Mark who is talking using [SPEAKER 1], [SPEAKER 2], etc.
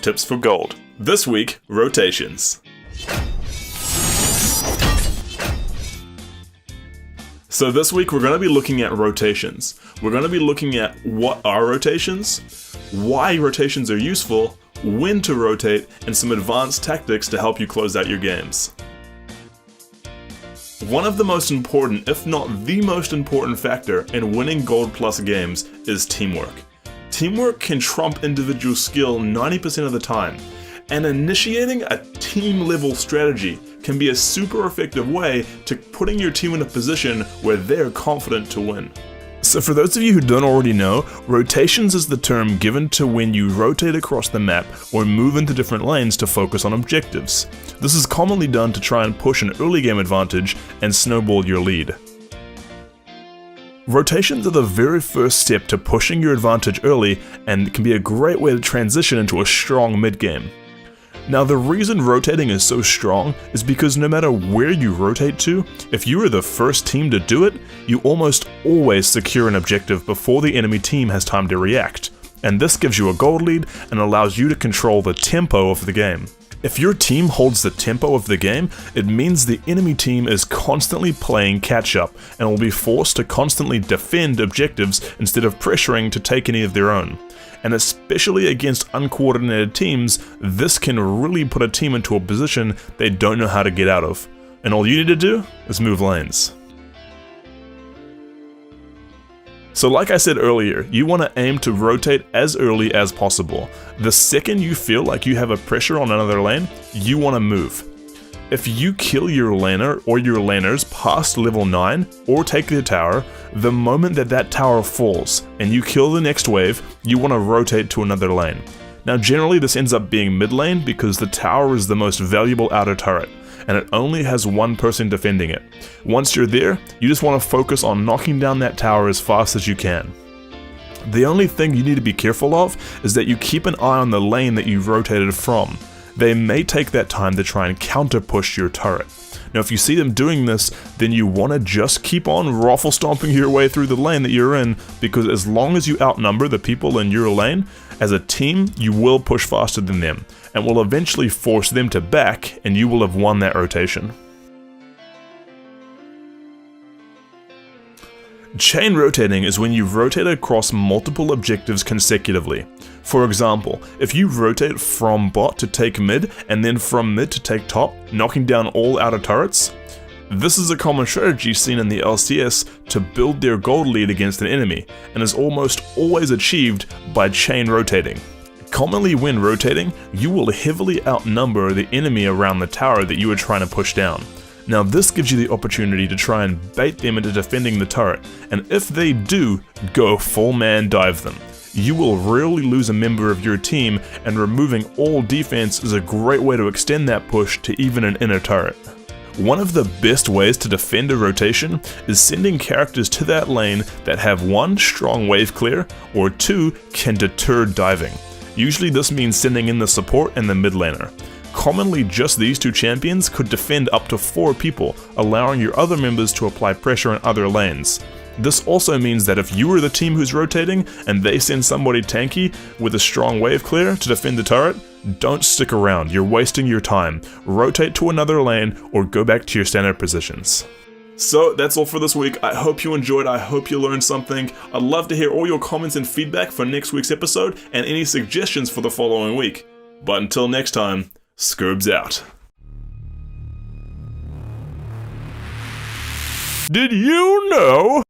[SPEAKER 1] Tips for gold. This week, rotations. So this week we're going to be looking at rotations. We're going to be looking at what are rotations, why rotations are useful, when to rotate, and some advanced tactics to help you close out your games. One of the most important, if not the most important factor in winning Gold Plus games is teamwork. Teamwork can trump individual skill 90% of the time, and initiating a team-level strategy can be a super effective way to putting your team in a position where they're confident to win. So for those of you who don't already know, rotations is the term given to when you rotate across the map or move into different lanes to focus on objectives. This is commonly done to try and push an early game advantage and snowball your lead. Rotations are the very first step to pushing your advantage early and can be a great way to transition into a strong mid-game. Now the reason rotating is so strong is because no matter where you rotate to, if you are the first team to do it, you almost always secure an objective before the enemy team has time to react, and this gives you a gold lead and allows you to control the tempo of the game. If your team holds the tempo of the game, it means the enemy team is constantly playing catch up and will be forced to constantly defend objectives instead of pressuring to take any of their own. And especially against uncoordinated teams, this can really put a team into a position they don't know how to get out of. And all you need to do is move lanes. So like I said earlier, you want to aim to rotate as early as possible. The second you feel like you have a pressure on another lane, you want to move. If you kill your laner or your laners past level 9 or take their tower, the moment that tower falls and you kill the next wave, you want to rotate to another lane. Now generally this ends up being mid lane because the tower is the most valuable outer turret, and it only has one person defending it. Once you're there, you just want to focus on knocking down that tower as fast as you can. The only thing you need to be careful of is that you keep an eye on the lane that you rotated from. They may take that time to try and counter push your turret. Now if you see them doing this, then you want to just keep on raffle stomping your way through the lane that you're in, because as long as you outnumber the people in your lane, as a team you will push faster than them, and will eventually force them to back, and you will have won that rotation. Chain rotating is when you rotate across multiple objectives consecutively. For example, if you rotate from bot to take mid, and then from mid to take top, knocking down all outer turrets, this is a common strategy seen in the LCS to build their gold lead against an enemy, and is almost always achieved by chain rotating. Commonly when rotating, you will heavily outnumber the enemy around the tower that you are trying to push down. Now this gives you the opportunity to try and bait them into defending the turret, and if they do, go full man dive them. You will rarely lose a member of your team, and removing all defense is a great way to extend that push to even an inner turret. One of the best ways to defend a rotation is sending characters to that lane that have 1, strong wave clear, or 2, can deter diving. Usually this means sending in the support and the mid laner. Commonly just these 2 champions could defend up to 4 people, allowing your other members to apply pressure in other lanes. This also means that if you are the team who's rotating and they send somebody tanky with a strong wave clear to defend the turret, don't stick around, you're wasting your time. Rotate to another lane or go back to your standard positions. So that's all for this week. I hope you enjoyed, I hope you learned something. I'd love to hear all your comments and feedback for next week's episode and any suggestions for the following week. But until next time, Scurbs out. Did you know?